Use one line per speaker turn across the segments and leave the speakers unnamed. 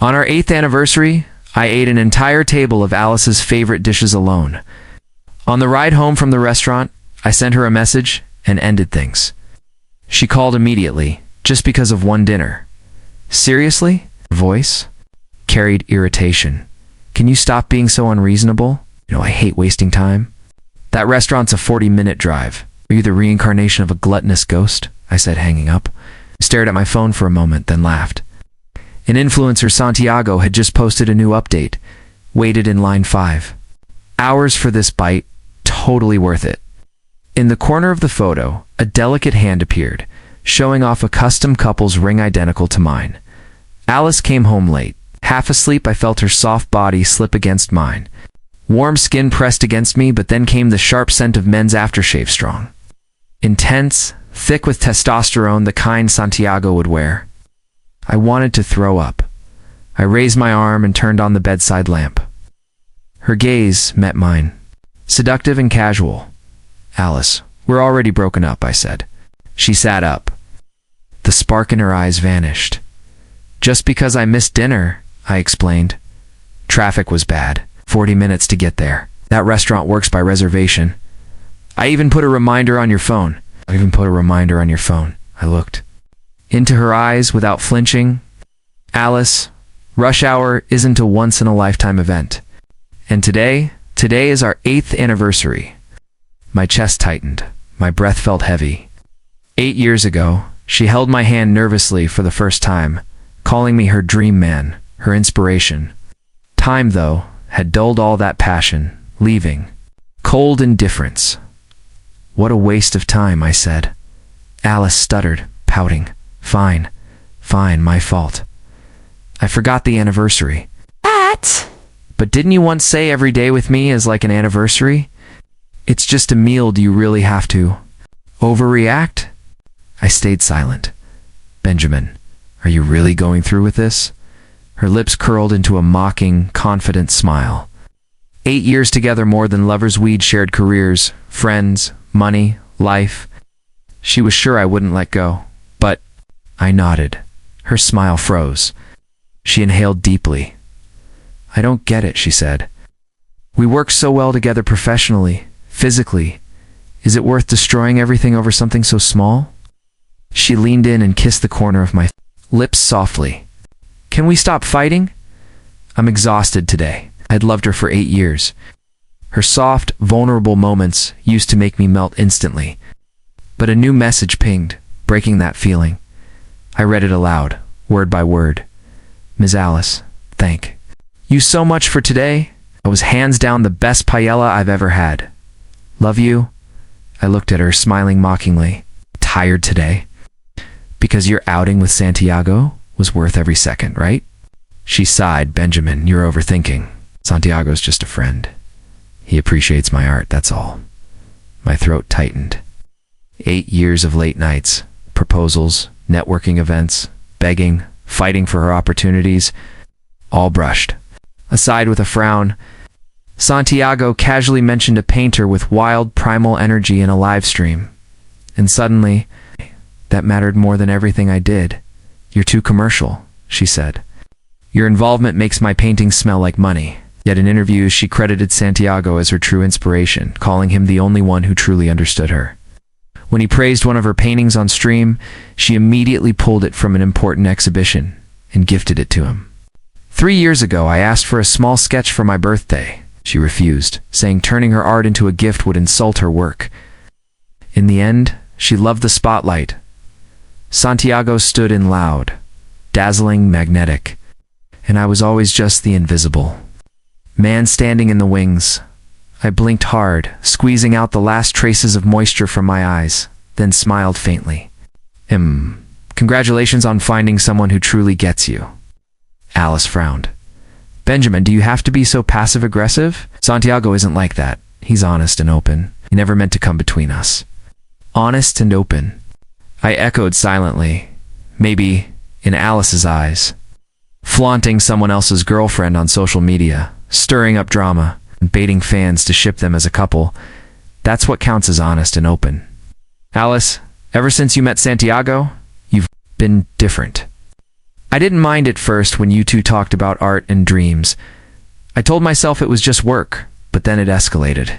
On our 8th anniversary, I ate an entire table of Alice's favorite dishes alone. On the ride home from the restaurant, I sent her a message and ended things. She called immediately, just because of one dinner. Seriously? Her voice carried irritation. Can you stop being so unreasonable? I hate wasting time. That restaurant's a 40-minute drive. Are you the reincarnation of a gluttonous ghost? I said, hanging up. I stared at my phone for a moment, then laughed. An influencer, Santiago, had just posted a new update. Waited in line 5. Hours for this bite, totally worth it. In the corner of the photo, a delicate hand appeared, showing off a custom couple's ring identical to mine. Alice came home late. Half asleep, I felt her soft body slip against mine. Warm skin pressed against me, but then came the sharp scent of men's aftershave strong. Intense, thick with testosterone, the kind Santiago would wear. I wanted to throw up. I raised my arm and turned on the bedside lamp. Her gaze met mine, seductive and casual. Alice, we're already broken up, I said. She sat up. The spark in her eyes vanished. Just because I missed dinner, I explained. Traffic was bad. 40 minutes to get there. That restaurant works by reservation. I even put a reminder on your phone. I looked into her eyes without flinching. Alice, rush hour isn't a once-in-a-lifetime event. And today is our 8th anniversary. My chest tightened. My breath felt heavy. 8 years ago, she held my hand nervously for the first time, calling me her dream man, her inspiration. Time, though, had dulled all that passion, leaving cold indifference. What a waste of time, I said. Alice stuttered, pouting. Fine, my fault. I forgot the anniversary. But didn't you once say every day with me is like an anniversary? It's just a meal, do you really have to overreact? I stayed silent. Benjamin, are you really going through with this? Her lips curled into a mocking, confident smile. 8 years together, more than lovers, we'd shared careers, friends, money, life. She was sure I wouldn't let go. But I nodded. Her smile froze. She inhaled deeply. I don't get it, she said. We work so well together professionally, physically. Is it worth destroying everything over something so small? She leaned in and kissed the corner of my lips softly. Can we stop fighting? I'm exhausted today. I'd loved her for 8 years. Her soft, vulnerable moments used to make me melt instantly. But a new message pinged, breaking that feeling. I read it aloud, word by word. Ms. Alice, thank you so much for today. It was hands down the best paella I've ever had. Love you. I looked at her, smiling mockingly. Tired today? Because your outing with Santiago was worth every second, right? She sighed. Benjamin, you're overthinking. Santiago's just a friend. He appreciates my art, that's all. My throat tightened. 8 years of late nights, proposals, networking events, begging, fighting for her opportunities, all brushed aside with a frown. Santiago casually mentioned a painter with wild primal energy in a live stream. And suddenly, that mattered more than everything I did. You're too commercial, she said. Your involvement makes my paintings smell like money. Yet in interviews, she credited Santiago as her true inspiration, calling him the only one who truly understood her. When he praised one of her paintings on stream, she immediately pulled it from an important exhibition and gifted it to him. 3 years ago, I asked for a small sketch for my birthday. She refused, saying turning her art into a gift would insult her work. In the end, she loved the spotlight. Santiago stood in loud, dazzling, magnetic, and I was always just the invisible man standing in the wings. I blinked hard, squeezing out the last traces of moisture from my eyes, then smiled faintly. Congratulations on finding someone who truly gets you. Alice frowned. Benjamin, do you have to be so passive-aggressive? Santiago isn't like that. He's honest and open. He never meant to come between us. Honest and open. I echoed silently, maybe in Alice's eyes. Flaunting someone else's girlfriend on social media, stirring up drama, and baiting fans to ship them as a couple. That's what counts as honest and open. Alice, ever since you met Santiago, you've been different. I didn't mind at first when you two talked about art and dreams. I told myself it was just work, but then it escalated.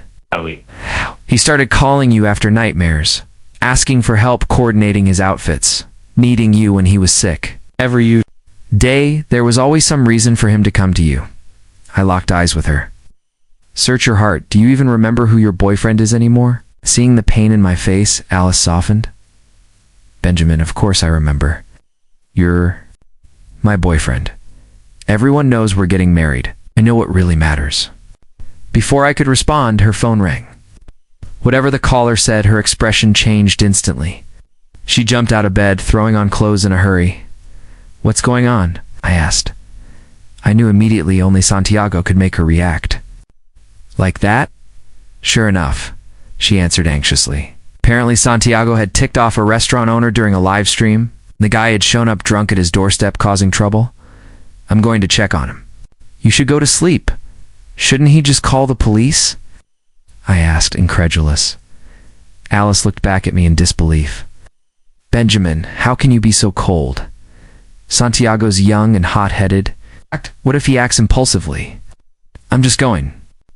He started calling you after nightmares, asking for help coordinating his outfits, needing you when he was sick. Every day, there was always some reason for him to come to you. I locked eyes with her. Search your heart. Do you even remember who your boyfriend is anymore? Seeing the pain in my face, Alice softened. Benjamin, of course I remember. You're my boyfriend. Everyone knows we're getting married. I know what really matters. Before I could respond, her phone rang. Whatever the caller said, her expression changed instantly. She jumped out of bed, throwing on clothes in a hurry. What's going on? I asked. I knew immediately only Santiago could make her react. Like that? Sure enough, she answered anxiously. Apparently Santiago had ticked off a restaurant owner during a live stream. The guy had shown up drunk at his doorstep causing trouble. I'm going to check on him. You should go to sleep. Shouldn't he just call the police? I asked, incredulous. Alice looked back at me in disbelief. Benjamin, how can you be so cold? Santiago's young and hot-headed. What if he acts impulsively? I'm just going.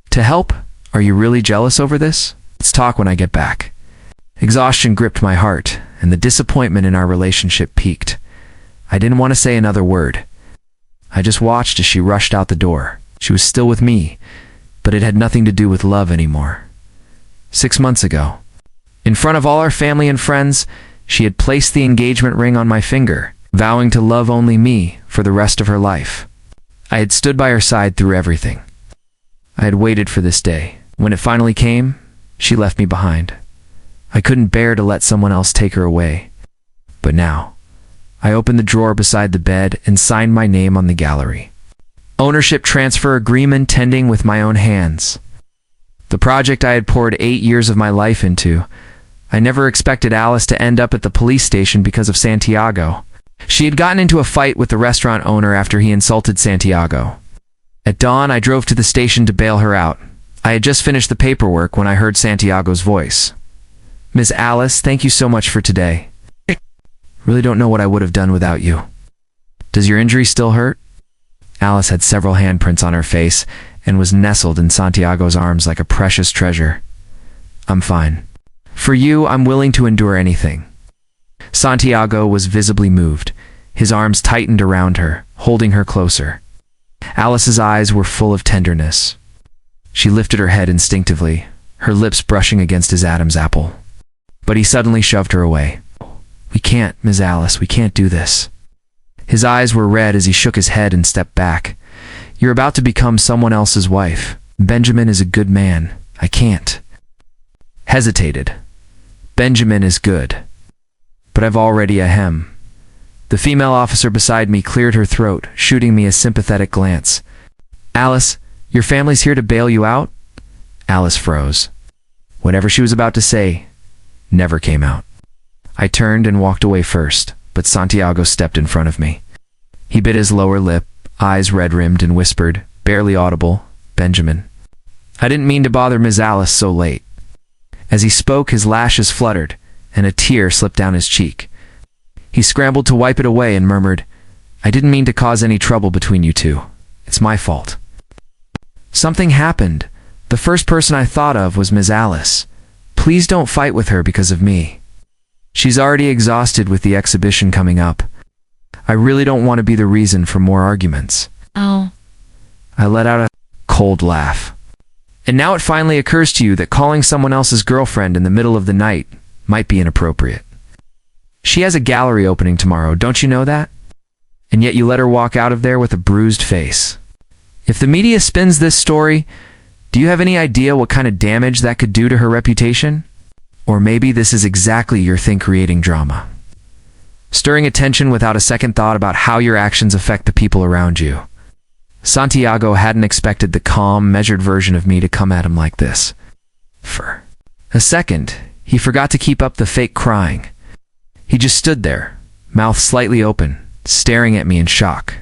To help? Are you really jealous over this? Let's talk when I get back. Exhaustion gripped my heart, and the disappointment in our relationship peaked. I didn't want to say another word. I just watched as she rushed out the door. She was still with me, but it had nothing to do with love anymore. 6 months ago, in front of all our family and friends, she had placed the engagement ring on my finger, vowing to love only me for the rest of her life. I had stood by her side through everything. I had waited for this day. When it finally came, she left me behind. I couldn't bear to let someone else take her away. But now, I opened the drawer beside the bed and signed my name on the gallery. Ownership transfer agreement tending with my own hands. The project I had poured 8 years of my life into. I never expected Alice to end up at the police station because of Santiago. She had gotten into a fight with the restaurant owner after he insulted Santiago. At dawn, I drove to the station to bail her out. I had just finished the paperwork when I heard Santiago's voice. Miss Alice, thank you so much for today. Really don't know what I would have done without you. Does your injury still hurt? Alice had several handprints on her face and was nestled in Santiago's arms like a precious treasure. I'm fine. For you, I'm willing to endure anything. Santiago was visibly moved. His arms tightened around her, holding her closer. Alice's eyes were full of tenderness. She lifted her head instinctively, her lips brushing against his Adam's apple. But he suddenly shoved her away. We can't, Miss Alice, we can't do this. His eyes were red as he shook his head and stepped back. You're about to become someone else's wife. Benjamin is a good man. I can't. Hesitated. Benjamin is good. But I've already ahem. The female officer beside me cleared her throat, shooting me a sympathetic glance. Alice, your family's here to bail you out? Alice froze. Whatever she was about to say never came out. I turned and walked away first, but Santiago stepped in front of me. He bit his lower lip, eyes red-rimmed, and whispered, barely audible, Benjamin. I didn't mean to bother Miss Alice so late. As he spoke, his lashes fluttered, and a tear slipped down his cheek. He scrambled to wipe it away and murmured, I didn't mean to cause any trouble between you two. It's my fault. Something happened. The first person I thought of was Miss Alice. Please don't fight with her because of me. She's already exhausted with the exhibition coming up. I really don't want to be the reason for more arguments.
Oh.
I let out a cold laugh. And now it finally occurs to you that calling someone else's girlfriend in the middle of the night might be inappropriate. She has a gallery opening tomorrow, don't you know that? And yet you let her walk out of there with a bruised face. If the media spins this story, do you have any idea what kind of damage that could do to her reputation? Or maybe this is exactly your thing creating drama. Stirring attention without a second thought about how your actions affect the people around you. Santiago hadn't expected the calm, measured version of me to come at him like this. For a second, he forgot to keep up the fake crying. He just stood there, mouth slightly open, staring at me in shock.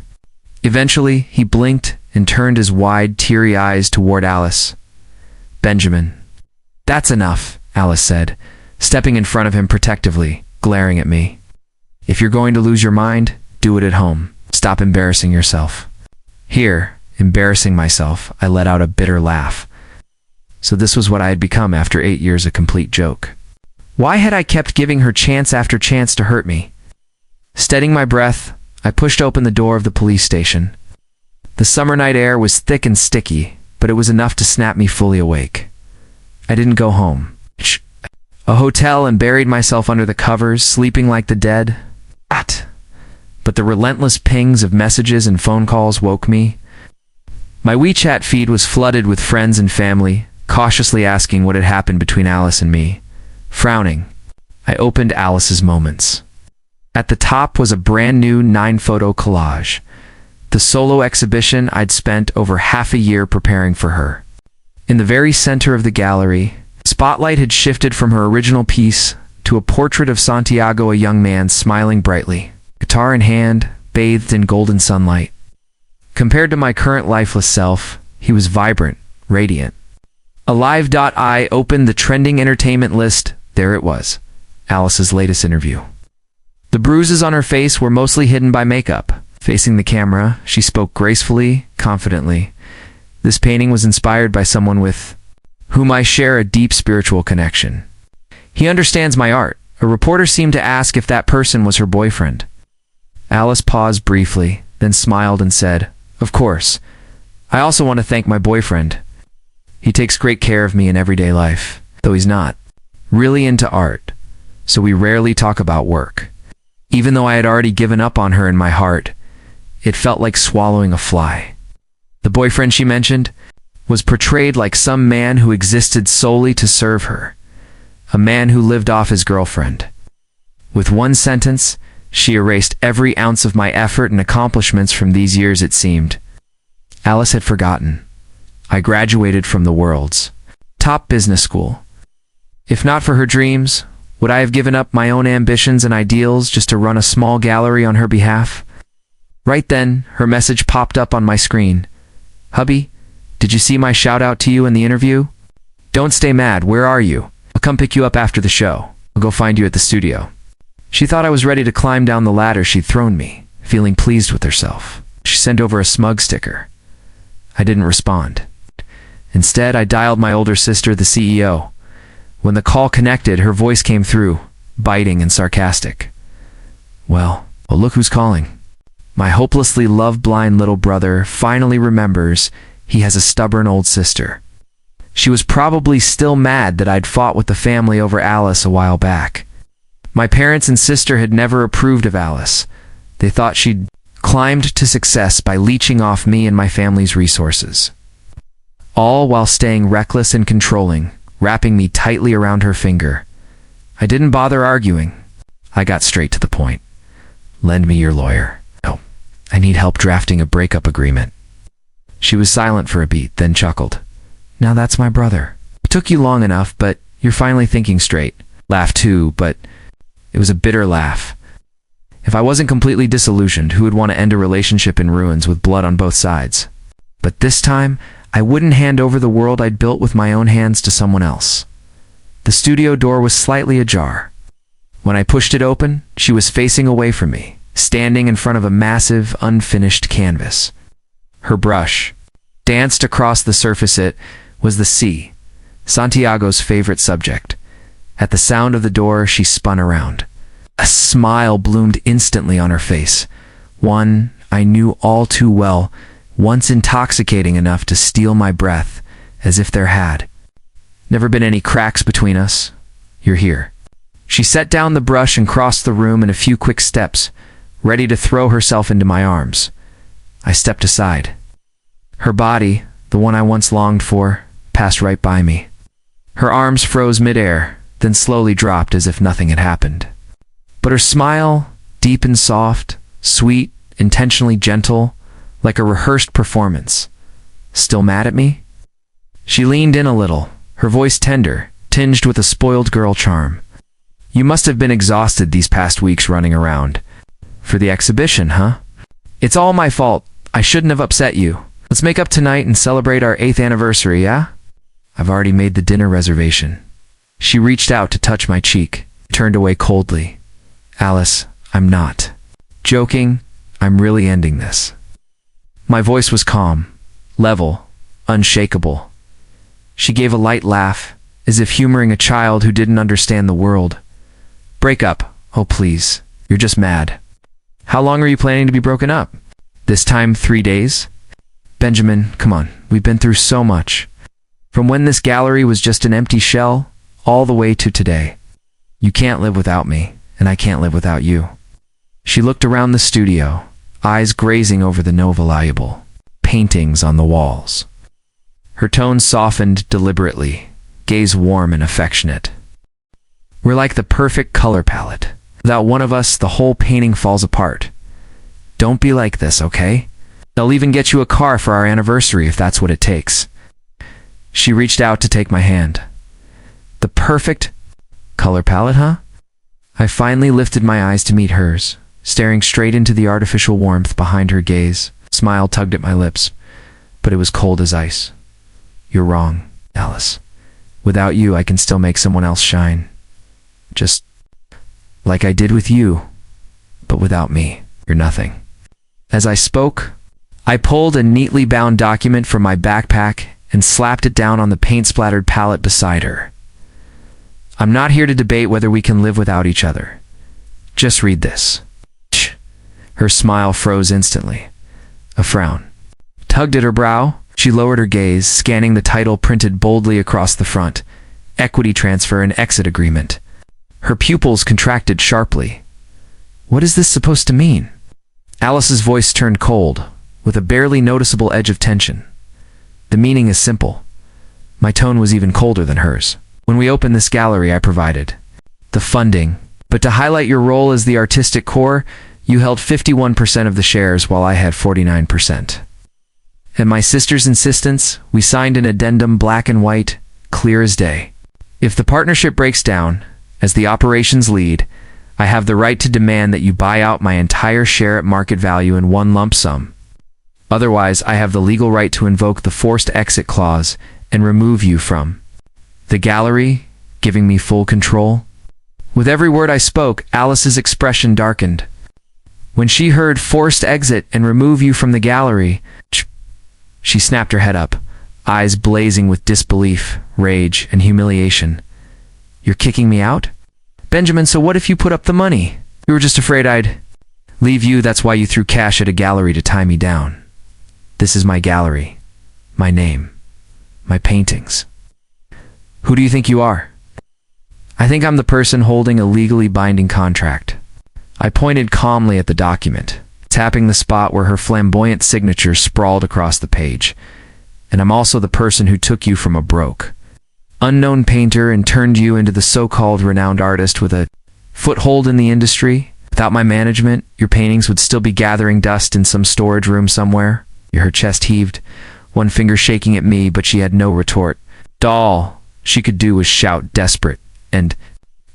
Eventually, he blinked and turned his wide, teary eyes toward Alice. Benjamin. That's enough, Alice said, stepping in front of him protectively, glaring at me. If you're going to lose your mind, do it at home. Stop embarrassing yourself. Here, embarrassing myself, I let out a bitter laugh. So this was what I had become after 8 years, a complete joke. Why had I kept giving her chance after chance to hurt me? Steadying my breath, I pushed open the door of the police station. The summer night air was thick and sticky, but it was enough to snap me fully awake. I didn't go home. A hotel, and buried myself under the covers, sleeping like the dead. But the relentless pings of messages and phone calls woke me. My WeChat feed was flooded with friends and family, cautiously asking what had happened between Alice and me. Frowning, I opened Alice's moments. At the top was a brand new 9-photo collage, the solo exhibition I'd spent over half a year preparing for her. In the very center of the gallery, spotlight had shifted from her original piece to a portrait of Santiago, a young man smiling brightly, guitar in hand, bathed in golden sunlight. Compared to my current lifeless self, he was vibrant, radiant. Alive.I opened the trending entertainment list. There it was, Alice's latest interview. The bruises on her face were mostly hidden by makeup. Facing the camera, she spoke gracefully, confidently. This painting was inspired by someone with whom I share a deep spiritual connection. He understands my art. A reporter seemed to ask if that person was her boyfriend. Alice paused briefly, then smiled and said, "Of course. I also want to thank my boyfriend. He takes great care of me in everyday life, though he's not really into art, so we rarely talk about work." Even though I had already given up on her in my heart, it felt like swallowing a fly. The boyfriend she mentioned was portrayed like some man who existed solely to serve her, a man who lived off his girlfriend. With one sentence, she erased every ounce of my effort and accomplishments from these years, it seemed. Alice had forgotten. I graduated from the world's top business school. If not for her dreams, would I have given up my own ambitions and ideals just to run a small gallery on her behalf? Right then, her message popped up on my screen. "Hubby, did you see my shout-out to you in the interview? Don't stay mad, where are you? I'll come pick you up after the show. I'll go find you at the studio." She thought I was ready to climb down the ladder she'd thrown me, feeling pleased with herself. She sent over a smug sticker. I didn't respond. Instead, I dialed my older sister, the CEO. When the call connected, her voice came through, biting and sarcastic. Well, look who's calling. My hopelessly love-blind little brother finally remembers he has a stubborn old sister. She was probably still mad that I'd fought with the family over Alice a while back. My parents and sister had never approved of Alice. They thought she'd climbed to success by leeching off me and my family's resources. All while staying reckless and controlling, wrapping me tightly around her finger. I didn't bother arguing. I got straight to the point. "Lend me your lawyer. No, I need help drafting a breakup agreement." She was silent for a beat, then chuckled. "Now that's my brother. It took you long enough, but you're finally thinking straight." Laughed too, but it was a bitter laugh. If I wasn't completely disillusioned, who would want to end a relationship in ruins with blood on both sides? But this time, I wouldn't hand over the world I'd built with my own hands to someone else. The studio door was slightly ajar. When I pushed it open, she was facing away from me, standing in front of a massive, unfinished canvas. Her brush danced across the surface. It was the sea, Santiago's favorite subject. At the sound of the door, she spun around. A smile bloomed instantly on her face, one I knew all too well, once intoxicating enough to steal my breath, as if there had never been any cracks between us. "You're here." She set down the brush and crossed the room in a few quick steps, ready to throw herself into my arms. I stepped aside. Her body, the one I once longed for, passed right by me. Her arms froze midair, then slowly dropped as if nothing had happened. But her smile, deep and soft, sweet, intentionally gentle, like a rehearsed performance. "Still mad at me?" She leaned in a little, her voice tender, tinged with a spoiled girl charm. "You must have been exhausted these past weeks running around. For the exhibition, huh? It's all my fault. I shouldn't have upset you. Let's make up tonight and celebrate our 8th anniversary, yeah? I've already made the dinner reservation." She reached out to touch my cheek, turned away coldly. "Alice, I'm not joking. I'm really ending this. My voice was calm, level, unshakable. She gave a light laugh, as if humoring a child who didn't understand the world. Break up. Oh, please. You're just mad. How long are you planning to be broken up? This time 3 days? Benjamin, come on. We've been through so much. From when this gallery was just an empty shell, all the way to today. You can't live without me, and I can't live without you. She looked around the studio, eyes grazing over the no-valuable paintings on the walls. Her tone softened deliberately, gaze warm and affectionate. We're like the perfect color palette. Without one of us, the whole painting falls apart. Don't be like this, okay? I'll even get you a car for our anniversary if that's what it takes. She reached out to take my hand. The perfect color palette, huh? I finally lifted my eyes to meet hers, staring straight into the artificial warmth behind her gaze. Smile tugged at my lips, but it was cold as ice. You're wrong, Alice. Without you, I can still make someone else shine. Just like I did with you, but without me, you're nothing. As I spoke, I pulled a neatly bound document from my backpack and slapped it down on the paint-splattered palette beside her. I'm not here to debate whether we can live without each other. Just read this. Her smile froze instantly. A frown tugged at her brow. She lowered her gaze, scanning the title printed boldly across the front. Equity transfer and exit agreement. Her pupils contracted sharply. What is this supposed to mean? Alice's voice turned cold, with a barely noticeable edge of tension. The meaning is simple. My tone was even colder than hers. When we opened this gallery, I provided the funding. But to highlight your role as the artistic core, you held 51% of the shares while I had 49%. At my sister's insistence, we signed an addendum black and white, clear as day. If the partnership breaks down, as the operations lead, I have the right to demand that you buy out my entire share at market value in one lump sum. Otherwise, I have the legal right to invoke the forced exit clause and remove you from the gallery, giving me full control. With every word I spoke, Alice's expression darkened. When she heard forced exit and remove you from the gallery, she snapped her head up, eyes blazing with disbelief, rage, and humiliation. You're kicking me out? Benjamin, so what if you put up the money? You were just afraid I'd leave you, that's why you threw cash at a gallery to tie me down. This is my gallery, my name, my paintings. Who do you think you are? I think I'm the person holding a legally binding contract. I pointed calmly at the document, tapping the spot where her flamboyant signature sprawled across the page. And I'm also the person who took you from a broke, unknown painter and turned you into the so-called renowned artist with a foothold in the industry. Without my management, your paintings would still be gathering dust in some storage room somewhere. Her chest heaved, one finger shaking at me, but she had no retort. All she could do was shout, desperate and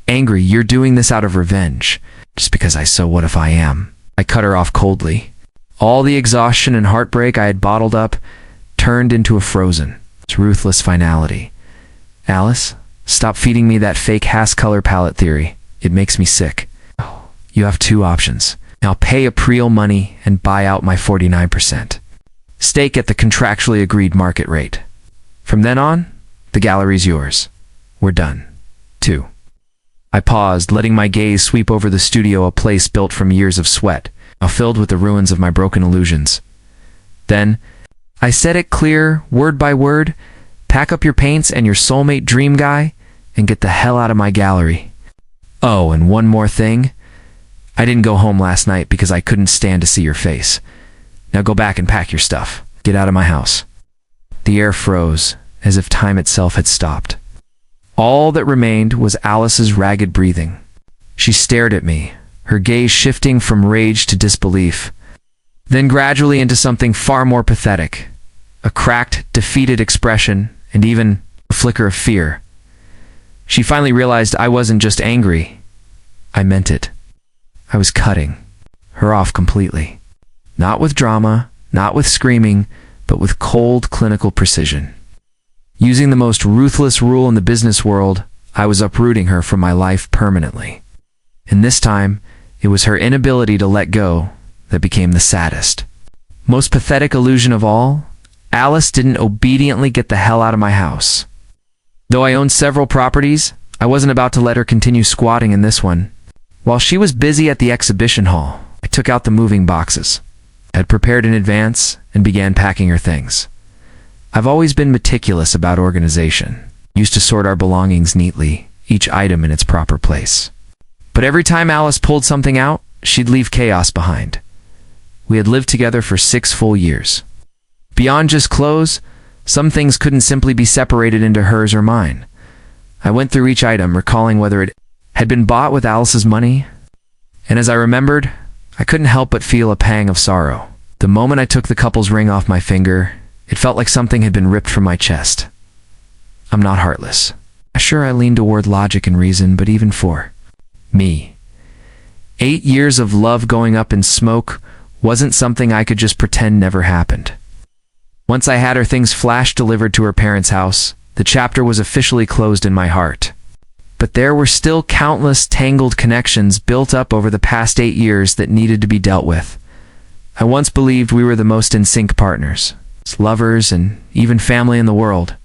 angry, you're doing this out of revenge. Just because so what if I am? I cut her off coldly. All the exhaustion and heartbreak I had bottled up turned into a frozen, ruthless finality. Alice, stop feeding me that fake Haas color palette theory. It makes me sick. You have two options. Now pay April money and buy out my 49%. Stake at the contractually agreed market rate. From then on, the gallery's yours. We're done. 2. I paused, letting my gaze sweep over the studio, a place built from years of sweat, now filled with the ruins of my broken illusions. Then, I said it clear, word by word, pack up your paints and your soulmate dream guy, and get the hell out of my gallery. Oh, and one more thing. I didn't go home last night because I couldn't stand to see your face. Now go back and pack your stuff. Get out of my house. The air froze, as if time itself had stopped. All that remained was Alice's ragged breathing. She stared at me, her gaze shifting from rage to disbelief, then gradually into something far more pathetic, a cracked, defeated expression, and even a flicker of fear. She finally realized I wasn't just angry. I meant it. I was cutting her off completely. Not with drama, not with screaming, but with cold, clinical precision. Using the most ruthless rule in the business world, I was uprooting her from my life permanently. And this time, it was her inability to let go that became the saddest. Most pathetic illusion of all, Alice didn't obediently get the hell out of my house. Though I owned several properties, I wasn't about to let her continue squatting in this one. While she was busy at the exhibition hall, I took out the moving boxes. I had prepared in advance and began packing her things. I've always been meticulous about organization, used to sort our belongings neatly, each item in its proper place. But every time Alice pulled something out, she'd leave chaos behind. We had lived together for 6 full years. Beyond just clothes, some things couldn't simply be separated into hers or mine. I went through each item, recalling whether it had been bought with Alice's money, and as I remembered, I couldn't help but feel a pang of sorrow. The moment I took the couple's ring off my finger, it felt like something had been ripped from my chest. I'm not heartless. Sure, I lean toward logic and reason, but even for me, 8 years of love going up in smoke wasn't something I could just pretend never happened. Once I had her things flash delivered to her parents' house, the chapter was officially closed in my heart. But there were still countless tangled connections built up over the past 8 years that needed to be dealt with. I once believed we were the most in sync partners, lovers, and even family in the world.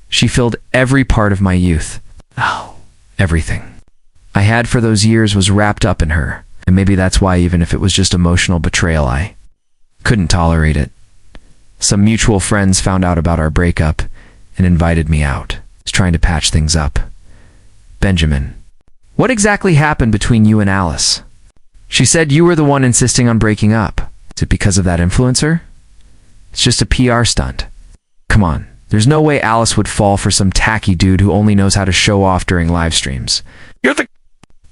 She filled every part of my youth. Oh, everything I had for those years was wrapped up in her, and maybe that's why, even if it was just emotional betrayal, I couldn't tolerate it. Some mutual friends found out about our breakup and invited me out. I was trying to patch things up. Benjamin, what exactly happened between you and Alice? She said you were the one insisting on breaking up. Is it because of that influencer? It's just a PR stunt. Come on, there's no way Alice would fall for some tacky dude who only knows how to show off during live streams. You're the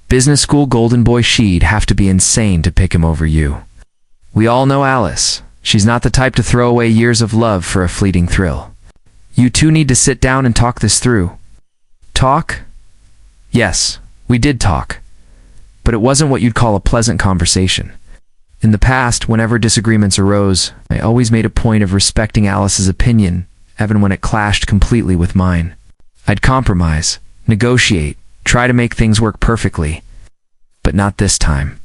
business school golden boy. She'd have to be insane to pick him over you. We all know Alice. She's not the type to throw away years of love for a fleeting thrill. You two need to sit down and talk this through. Talk? Yes, we did talk. But it wasn't what you'd call a pleasant conversation. In the past, whenever disagreements arose, I always made a point of respecting Alice's opinion, even when it clashed completely with mine. I'd compromise, negotiate, try to make things work perfectly. But not this time.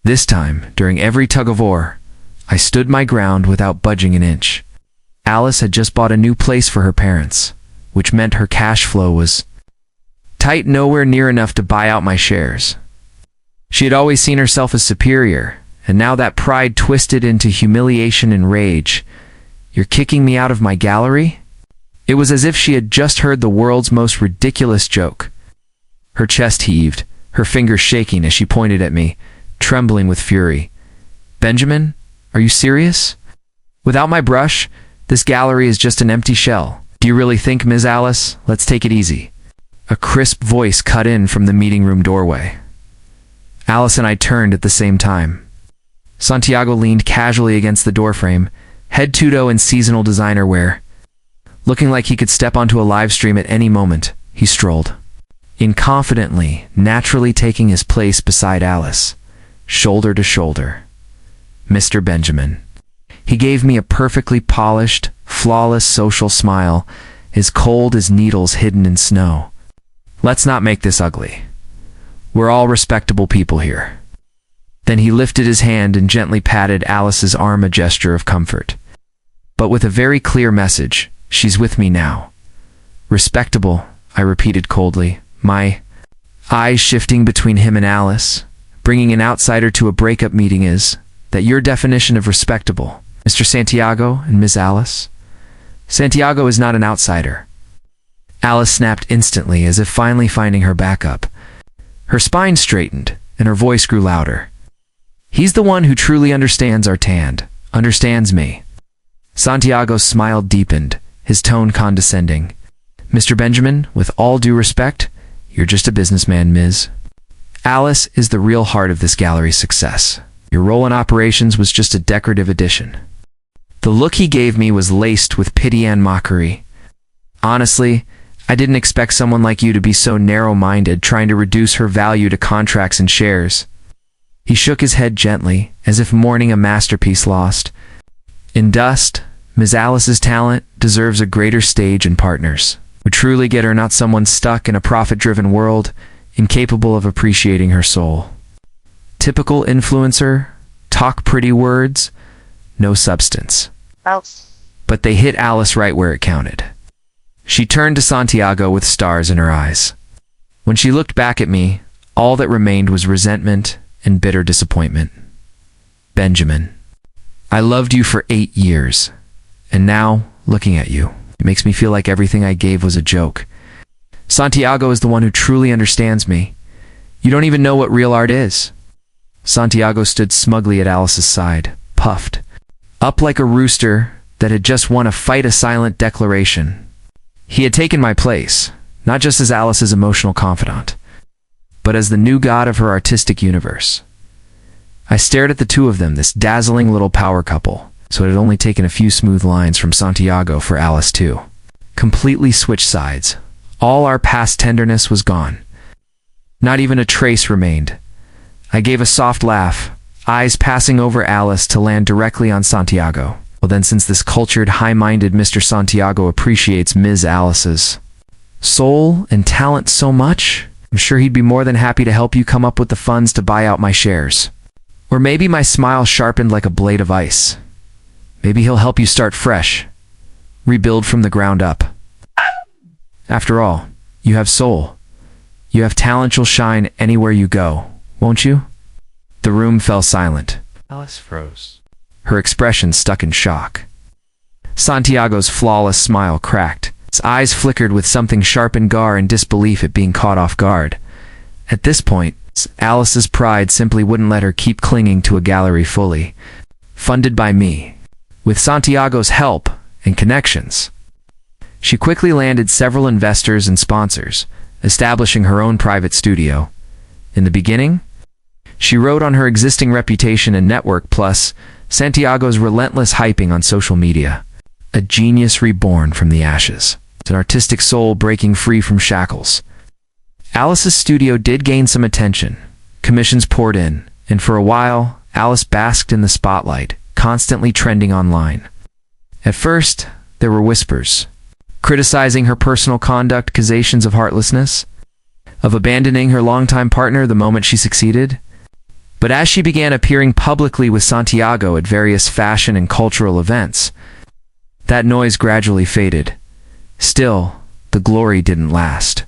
This time, during every tug-of-war, I stood my ground without budging an inch. Alice had just bought a new place for her parents, which meant her cash flow was tight, nowhere near enough to buy out my shares. She had always seen herself as superior, and now that pride twisted into humiliation and rage. You're kicking me out of my gallery? It was as if she had just heard the world's most ridiculous joke. Her chest heaved, her fingers shaking as she pointed at me, trembling with fury. Benjamin, are you serious? Without my brush, this gallery is just an empty shell. Do you really think, Ms. Alice? Let's take it easy. A crisp voice cut in from the meeting room doorway. Alice and I turned at the same time. Santiago leaned casually against the doorframe, head to toe in seasonal designer wear. Looking like he could step onto a live stream at any moment, he strolled in confidently, naturally taking his place beside Alice, shoulder to shoulder. Mr. Benjamin. He gave me a perfectly polished, flawless social smile, as cold as needles hidden in snow. Let's not make this ugly. We're all respectable people here. Then he lifted his hand and gently patted Alice's arm, a gesture of comfort. But with a very clear message, she's with me now. Respectable, I repeated coldly, my eyes shifting between him and Alice. Bringing an outsider to a breakup meeting is that your definition of respectable, Mr. Santiago and Ms. Alice? Santiago is not an outsider. Alice snapped instantly, as if finally finding her back up. Her spine straightened, and her voice grew louder. He's the one who truly understands our tand, understands me. Santiago's smile deepened, his tone condescending. Mr. Benjamin, with all due respect, you're just a businessman, Ms. Alice is the real heart of this gallery's success. Your role in operations was just a decorative addition. The look he gave me was laced with pity and mockery. Honestly, I didn't expect someone like you to be so narrow-minded, trying to reduce her value to contracts and shares. He shook his head gently, as if mourning a masterpiece lost. In dust, Ms. Alice's talent deserves a greater stage and partners who truly get her, not someone stuck in a profit-driven world, incapable of appreciating her soul. Typical influencer, Talk pretty words, no substance.
Oh.
But they hit Alice right where it counted. She turned to Santiago with stars in her eyes. When she looked back at me, all that remained was resentment and bitter disappointment. Benjamin, I loved you for 8 years, and now, looking at you, it makes me feel like everything I gave was a joke. Santiago is the one who truly understands me. You don't even know what real art is. Santiago stood smugly at Alice's side, puffed, up like a rooster that had just won a fight a silent declaration. He had taken my place, not just as Alice's emotional confidant, but as the new god of her artistic universe. I stared at the two of them, this dazzling little power couple, so it had only taken a few smooth lines from Santiago for Alice too. Completely switched sides. All our past tenderness was gone. Not even a trace remained. I gave a soft laugh, eyes passing over Alice to land directly on Santiago. Well then, since this cultured, high-minded Mr. Santiago appreciates Ms. Alice's soul and talent so much, I'm sure he'd be more than happy to help you come up with the funds to buy out my shares. Or maybe my smile sharpened like a blade of ice. Maybe he'll help you start fresh, rebuild from the ground up. After all, you have soul. You have talent. You'll shine anywhere you go, won't you? The room fell silent.
Alice froze.
Her expression stuck in shock. Santiago's flawless smile cracked. His eyes flickered with something sharp in gar and disbelief at being caught off guard. At this point, Alice's pride simply wouldn't let her keep clinging to a gallery fully funded by me. With Santiago's help and connections, she quickly landed several investors and sponsors, establishing her own private studio. In the beginning, she rode on her existing reputation and network, plus Santiago's relentless hyping on social media. A genius reborn from the ashes. It's an artistic soul breaking free from shackles. Alice's studio did gain some attention. Commissions poured in, and for a while, Alice basked in the spotlight, constantly trending online. At first, there were whispers, criticizing her personal conduct, accusations of heartlessness, of abandoning her longtime partner the moment she succeeded. But as she began appearing publicly with Santiago at various fashion and cultural events, that noise gradually faded. Still, the glory didn't last.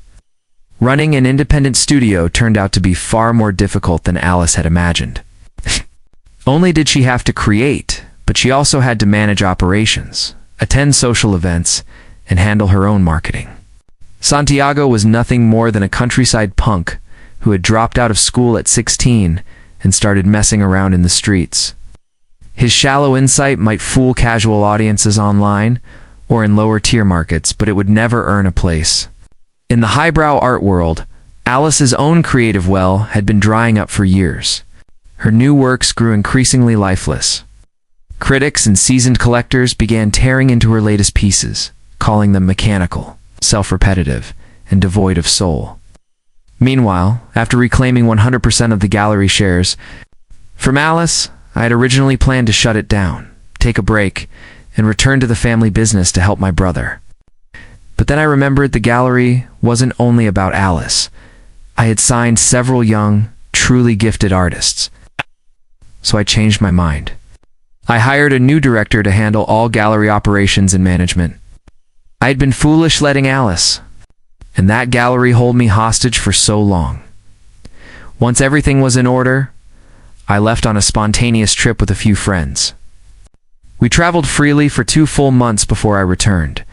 Running an independent studio turned out to be far more difficult than Alice had imagined. Only did she have to create, but she also had to manage operations, attend social events, and handle her own marketing. Santiago was nothing more than a countryside punk who had dropped out of school at 16 and started messing around in the streets. His shallow insight might fool casual audiences online or in lower-tier markets, but it would never earn a place. In the highbrow art world, Alice's own creative well had been drying up for years. Her new works grew increasingly lifeless. Critics and seasoned collectors began tearing into her latest pieces, calling them mechanical, self-repetitive, and devoid of soul. Meanwhile, after reclaiming 100% of the gallery shares, from Alice, I had originally planned to shut it down, take a break, and return to the family business to help my brother. But then I remembered the gallery wasn't only about Alice. I had signed several young, truly gifted artists. So I changed my mind. I hired a new director to handle all gallery operations and management. I had been foolish letting Alice and that gallery hold me hostage for so long. Once everything was in order, I left on a spontaneous trip with a few friends. We traveled freely for 2 full months before I returned.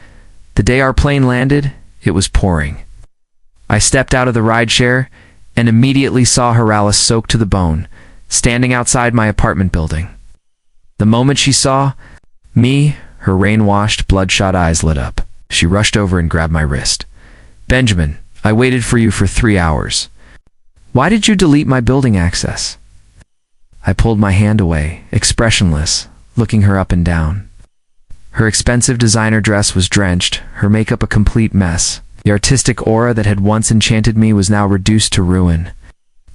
The day our plane landed, it was pouring. I stepped out of the rideshare and immediately saw her, Alice, soaked to the bone, standing outside my apartment building. The moment she saw me, her rain-washed, bloodshot eyes lit up. She rushed over and grabbed my wrist. "Benjamin, I waited for you for 3 hours. Why did you delete my building access?" I pulled my hand away, expressionless, looking her up and down. Her expensive designer dress was drenched, her makeup a complete mess. The artistic aura that had once enchanted me was now reduced to ruin.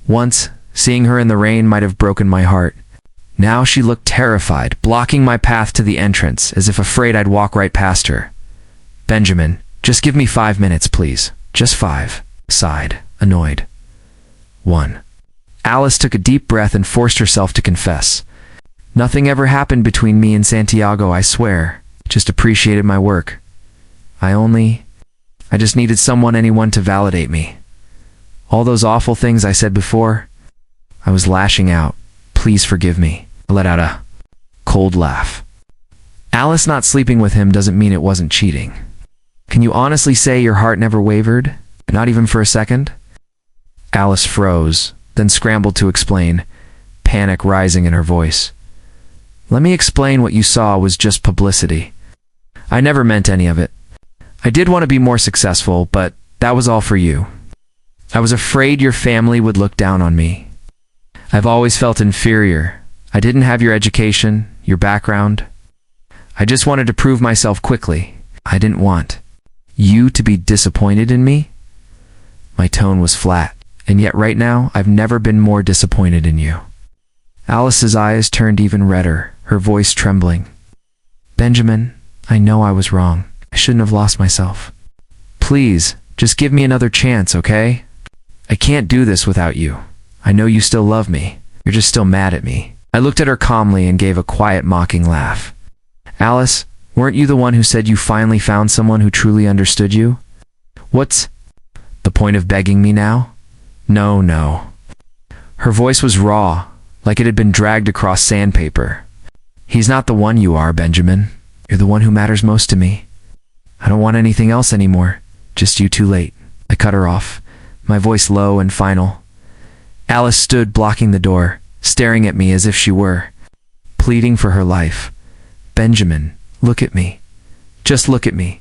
Once, seeing her in the rain might have broken my heart. Now she looked terrified, blocking my path to the entrance, as if afraid I'd walk right past her. "Benjamin, just give me 5 minutes, please. Just 5. Sighed, annoyed. 1. Alice took a deep breath and forced herself to confess. Nothing ever happened between me and Santiago, I swear. Just appreciated my work. I just needed anyone to validate me. All those awful things I said before, I was lashing out. Please forgive me. I let out a cold laugh. Alice not sleeping with him doesn't mean it wasn't cheating. Can you honestly say your heart never wavered? Not even for a second? Alice froze, then scrambled to explain, panic rising in her voice. Let me explain. What you saw was just publicity. I never meant any of it. I did want to be more successful, but that was all for you. I was afraid your family would look down on me. I've always felt inferior. I didn't have your education, your background. I just wanted to prove myself quickly. I didn't want you to be disappointed in me. My tone was flat, and yet right now I've never been more disappointed in you. Alice's eyes turned even redder, her voice trembling. Benjamin, I know I was wrong. I shouldn't have lost myself. Please, just give me another chance, okay? I can't do this without you. I know you still love me. You're just still mad at me. I looked at her calmly and gave a quiet, mocking laugh. Alice, weren't you the one who said you finally found someone who truly understood you? What's the point of begging me now? No. Her voice was raw, like it had been dragged across sandpaper. He's not the one you are, Benjamin. You're the one who matters most to me. I don't want anything else anymore. Just you too late. I cut her off, my voice low and final. Alice stood blocking the door, staring at me as if she were pleading for her life. Benjamin, look at me. Just look at me.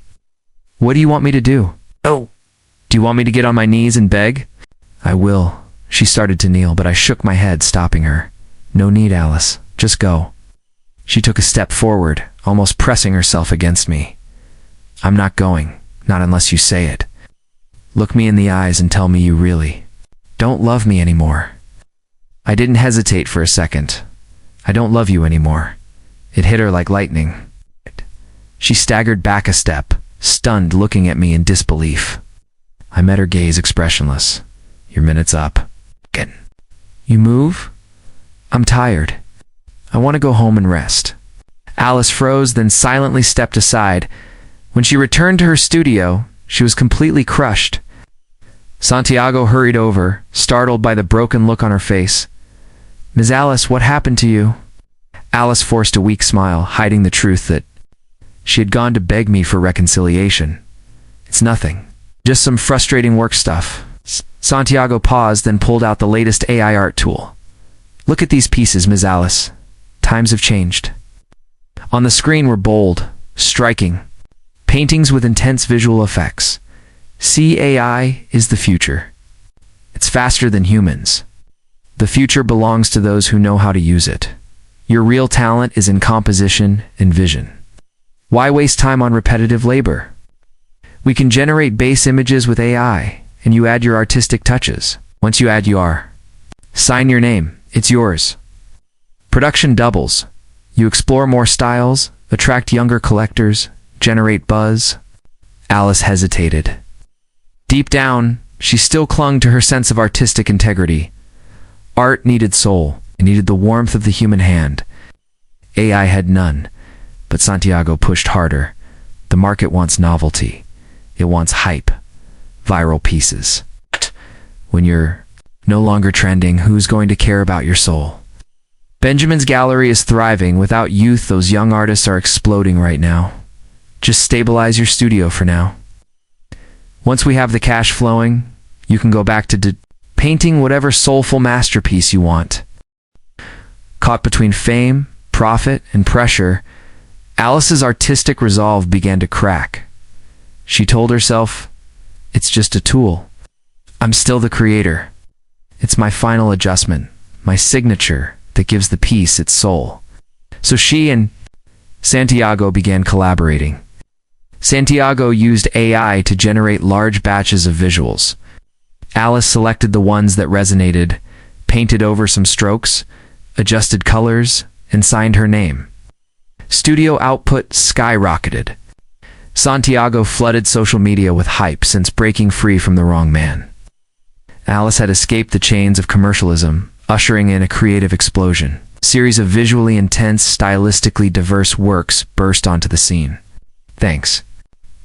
What do you want me to do? Oh. Do you want me to get on my knees and beg? I will. She started to kneel, but I shook my head, stopping her. No need, Alice. Just go. She took a step forward, almost pressing herself against me. I'm not going, not unless you say it. Look me in the eyes and tell me you really don't love me anymore. I didn't hesitate for a second. I don't love you anymore. It hit her like lightning. She staggered back a step, stunned, looking at me in disbelief. I met her gaze expressionless. Your minute's up. Again. You move? I'm tired. I want to go home and rest. Alice froze, then silently stepped aside. When she returned to her studio, she was completely crushed. Santiago hurried over, startled by the broken look on her face. Ms. Alice, what happened to you? Alice forced a weak smile, hiding the truth that she had gone to beg me for reconciliation. It's nothing. Just some frustrating work stuff. Santiago paused, then pulled out the latest AI art tool. Look at these pieces, Ms. Alice. Times have changed. On the screen were bold, striking paintings with intense visual effects. AI is the future. It's faster than humans. The future belongs to those who know how to use it. Your real talent is in composition and vision. Why waste time on repetitive labor? We can generate base images with AI, and you add your artistic touches. Once you add sign your name, it's yours. Production doubles. You explore more styles, attract younger collectors, generate buzz. Alice hesitated. Deep down, she still clung to her sense of artistic integrity. Art needed soul. It needed the warmth of the human hand. AI had none, but Santiago pushed harder. The market wants novelty. It wants hype, viral pieces. When you're no longer trending, who's going to care about your soul? Benjamin's gallery is thriving. Without youth, those young artists are exploding right now. Just stabilize your studio for now. Once we have the cash flowing, you can go back to painting whatever soulful masterpiece you want. Caught between fame, profit, and pressure, Alice's artistic resolve began to crack. She told herself, it's just a tool. I'm still the creator. It's my final adjustment, my signature that gives the piece its soul. So she and Santiago began collaborating. Santiago used AI to generate large batches of visuals. Alice selected the ones that resonated, painted over some strokes, adjusted colors, and signed her name. Studio output skyrocketed. Santiago flooded social media with hype since breaking free from the wrong man. Alice had escaped the chains of commercialism, ushering in a creative explosion. A series of visually intense, stylistically diverse works burst onto the scene. Thanks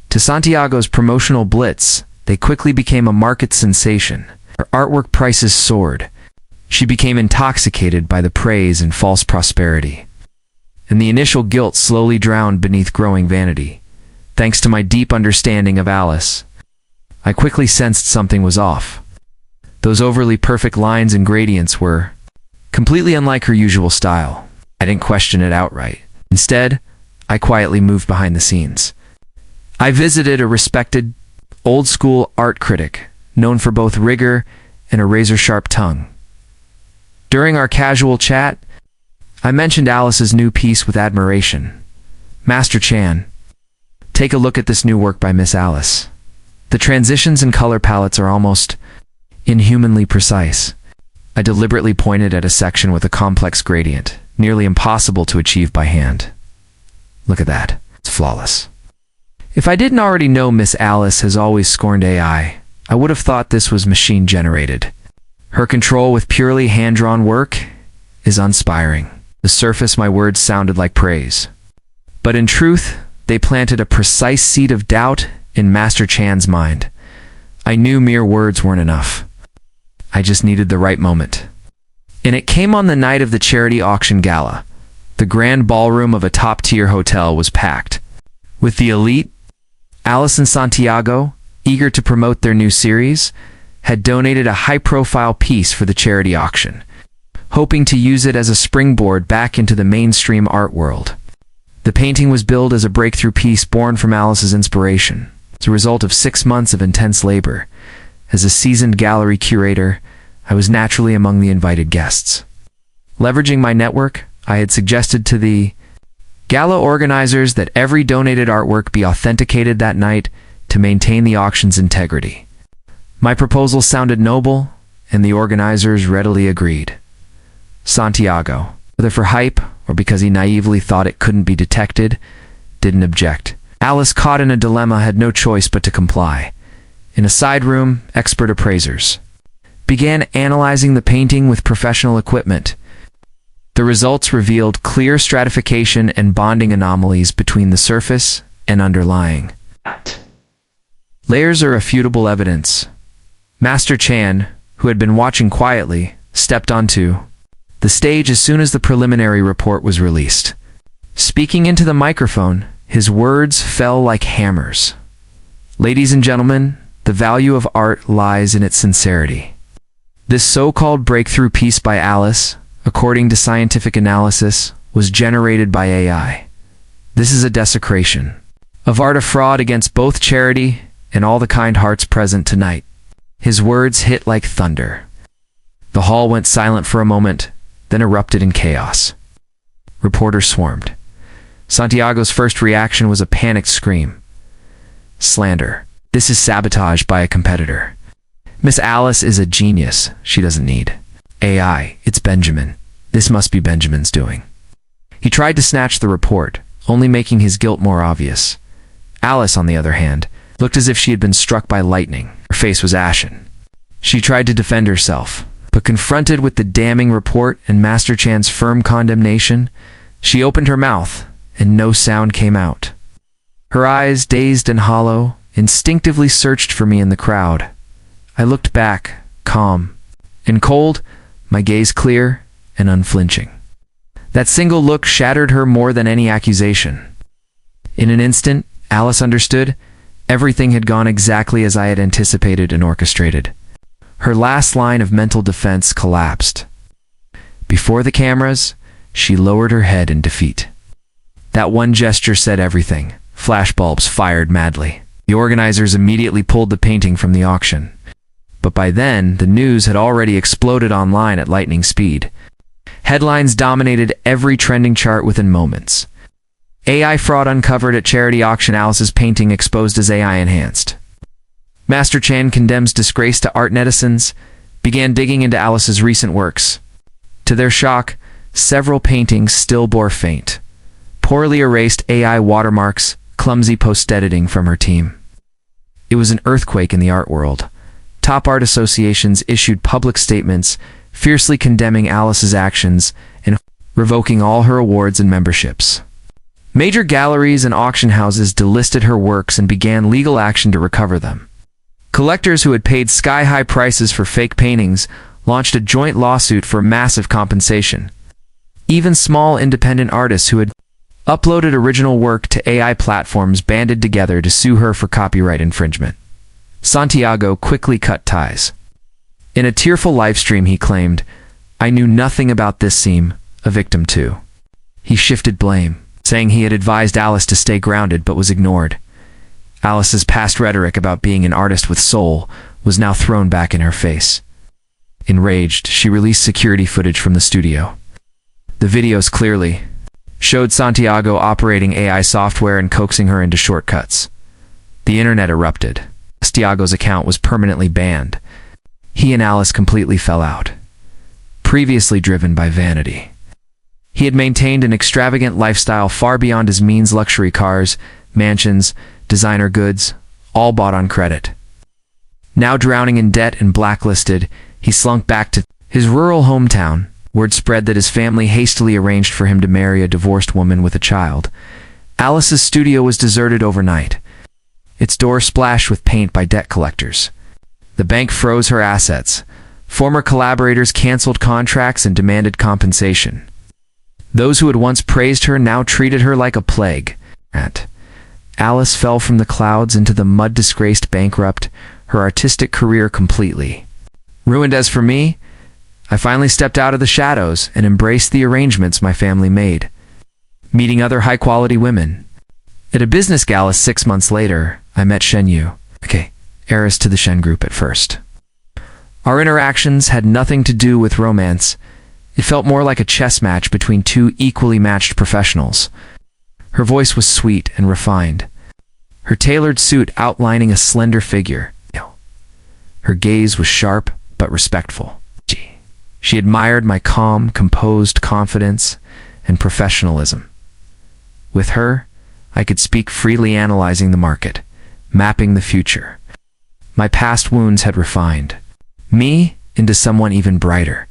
to Santiago's promotional blitz, they quickly became a market sensation. Her artwork prices soared. She became intoxicated by the praise and false prosperity. And the initial guilt slowly drowned beneath growing vanity. Thanks to my deep understanding of Alice, I quickly sensed something was off. Those overly perfect lines and gradients were completely unlike her usual style. I didn't question it outright. Instead, I quietly moved behind the scenes. I visited a respected, old-school art critic, known for both rigor and a razor-sharp tongue. During our casual chat, I mentioned Alice's new piece with admiration. Master Chan, take a look at this new work by Miss Alice. The transitions and color palettes are almost inhumanly precise. I deliberately pointed at a section with a complex gradient, nearly impossible to achieve by hand. Look at that. It's flawless. If I didn't already know Miss Alice has always scorned AI, I would have thought this was machine-generated. Her control with purely hand-drawn work is uninspiring. The surface, my words sounded like praise. But in truth, they planted a precise seed of doubt in Master Chan's mind. I knew mere words weren't enough. I just needed the right moment. And it came on the night of the charity auction gala. The grand ballroom of a top-tier hotel was packed. With the elite, Alice and Santiago, eager to promote their new series, had donated a high-profile piece for the charity auction, hoping to use it as a springboard back into the mainstream art world. The painting was billed as a breakthrough piece born from Alice's inspiration. As a result of 6 months of intense labor, as a seasoned gallery curator, I was naturally among the invited guests. Leveraging my network, I had suggested to the gala organizers that every donated artwork be authenticated that night to maintain the auction's integrity. My proposal sounded noble, and the organizers readily agreed. Santiago, whether for hype or because he naively thought it couldn't be detected, didn't object. Alice, caught in a dilemma, had no choice but to comply. In a side room, expert appraisers began analyzing the painting with professional equipment. The results revealed clear stratification and bonding anomalies between the surface and underlying layers are irrefutable evidence. Master Chan, who had been watching quietly, stepped onto the stage as soon as the preliminary report was released. Speaking into the microphone, his words fell like hammers. Ladies and gentlemen, the value of art lies in its sincerity. This so-called breakthrough piece by Alice, according to scientific analysis, was generated by AI. This is a desecration of art, a fraud against both charity and all the kind hearts present tonight. His words hit like thunder. The hall went silent for a moment, then erupted in chaos. Reporters swarmed. Santiago's first reaction was a panicked scream. Slander. This is sabotage by a competitor. Miss Alice is a genius. She doesn't need AI. It's Benjamin. This must be Benjamin's doing. He tried to snatch the report, only making his guilt more obvious. Alice, on the other hand, looked as if she had been struck by lightning. Her face was ashen. She tried to defend herself, but confronted with the damning report and Master Chan's firm condemnation, she opened her mouth, and no sound came out. Her eyes, dazed and hollow, instinctively searched for me in the crowd. I looked back, calm and cold, my gaze clear and unflinching. That single look shattered her more than any accusation. In an instant, Alice understood. Everything had gone exactly as I had anticipated and orchestrated. Her last line of mental defense collapsed. Before the cameras, she lowered her head in defeat. That one gesture said everything. Flashbulbs fired madly. The organizers immediately pulled the painting from the auction. But by then, the news had already exploded online at lightning speed. Headlines dominated every trending chart within moments. AI fraud uncovered at charity auction. Alice's painting exposed as AI enhanced. Master Chan condemns disgrace to art. Netizens began digging into Alice's recent works. To their shock, several paintings still bore faint, poorly erased AI watermarks, clumsy post-editing from her team. It was an earthquake in the art world. Top art associations issued public statements fiercely condemning Alice's actions and revoking all her awards and memberships. Major galleries and auction houses delisted her works and began legal action to recover them. Collectors who had paid sky-high prices for fake paintings launched a joint lawsuit for massive compensation. Even small independent artists who had uploaded original work to AI platforms banded together to sue her for copyright infringement. Santiago quickly cut ties. In a tearful livestream he claimed, "I knew nothing about this, seem a victim too." He shifted blame, saying he had advised Alice to stay grounded but was ignored. Alice's past rhetoric about being an artist with soul was now thrown back in her face. Enraged, she released security footage from the studio. The videos clearly showed Santiago operating AI software and coaxing her into shortcuts. The internet erupted. Santiago's account was permanently banned. He and Alice completely fell out, previously driven by vanity. He had maintained an extravagant lifestyle far beyond his means: luxury cars, mansions, designer goods, all bought on credit. Now drowning in debt and blacklisted, he slunk back to his rural hometown. Word spread that his family hastily arranged for him to marry a divorced woman with a child. Alice's studio was deserted overnight, its door splashed with paint by debt collectors. The bank froze her assets. Former collaborators canceled contracts and demanded compensation. Those who had once praised her now treated her like a plague. Alice fell from the clouds into the mud, disgraced, bankrupt, her artistic career completely ruined. As for me, I finally stepped out of the shadows and embraced the arrangements my family made, meeting other high-quality women. At a business gala 6 months later, I met Shen Yu, heiress to the Shen Group at first. Our interactions had nothing to do with romance. It felt more like a chess match between two equally matched professionals. Her voice was sweet and refined, her tailored suit outlining a slender figure. Her gaze was sharp but respectful. She admired my calm, composed confidence and professionalism. With her, I could speak freely, analyzing the market, mapping the future. My past wounds had refined me into someone even brighter.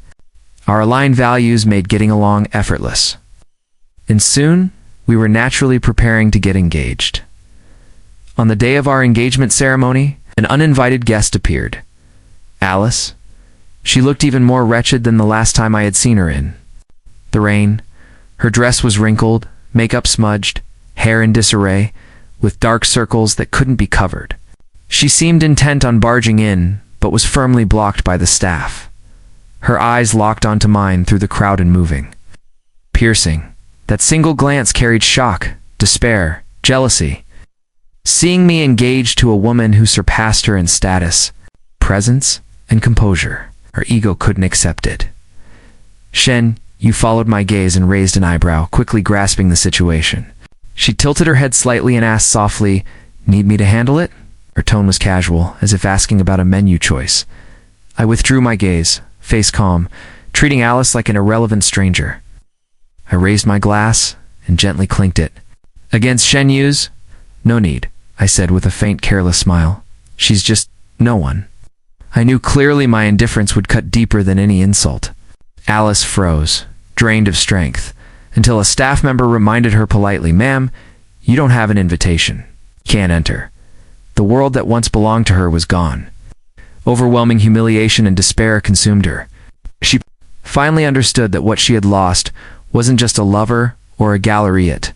Our aligned values made getting along effortless. And soon, we were naturally preparing to get engaged. On the day of our engagement ceremony, an uninvited guest appeared. Alice. She looked even more wretched than the last time I had seen her in the rain. Her dress was wrinkled, makeup smudged, hair in disarray, with dark circles that couldn't be covered. She seemed intent on barging in, but was firmly blocked by the staff. Her eyes locked onto mine through the crowd and moving. Piercing. That single glance carried shock, despair, jealousy. Seeing me engaged to a woman who surpassed her in status, presence, and composure, her ego couldn't accept it. Shen, you followed my gaze and raised an eyebrow, quickly grasping the situation. She tilted her head slightly and asked softly, "Need me to handle it?" Her tone was casual, as if asking about a menu choice. I withdrew my gaze, face calm, treating Alice like an irrelevant stranger. I raised my glass and gently clinked it. "Against Shen Yu's? No need," I said with a faint, careless smile. "She's just no one." I knew clearly my indifference would cut deeper than any insult. Alice froze, drained of strength, until a staff member reminded her politely, "Ma'am, you don't have an invitation. Can't enter." The world that once belonged to her was gone. Overwhelming humiliation and despair consumed her. She finally understood that what she had lost wasn't just a lover or a gallery, it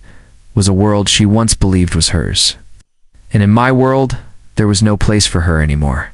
was a world she once believed was hers. And in my world, there was no place for her anymore.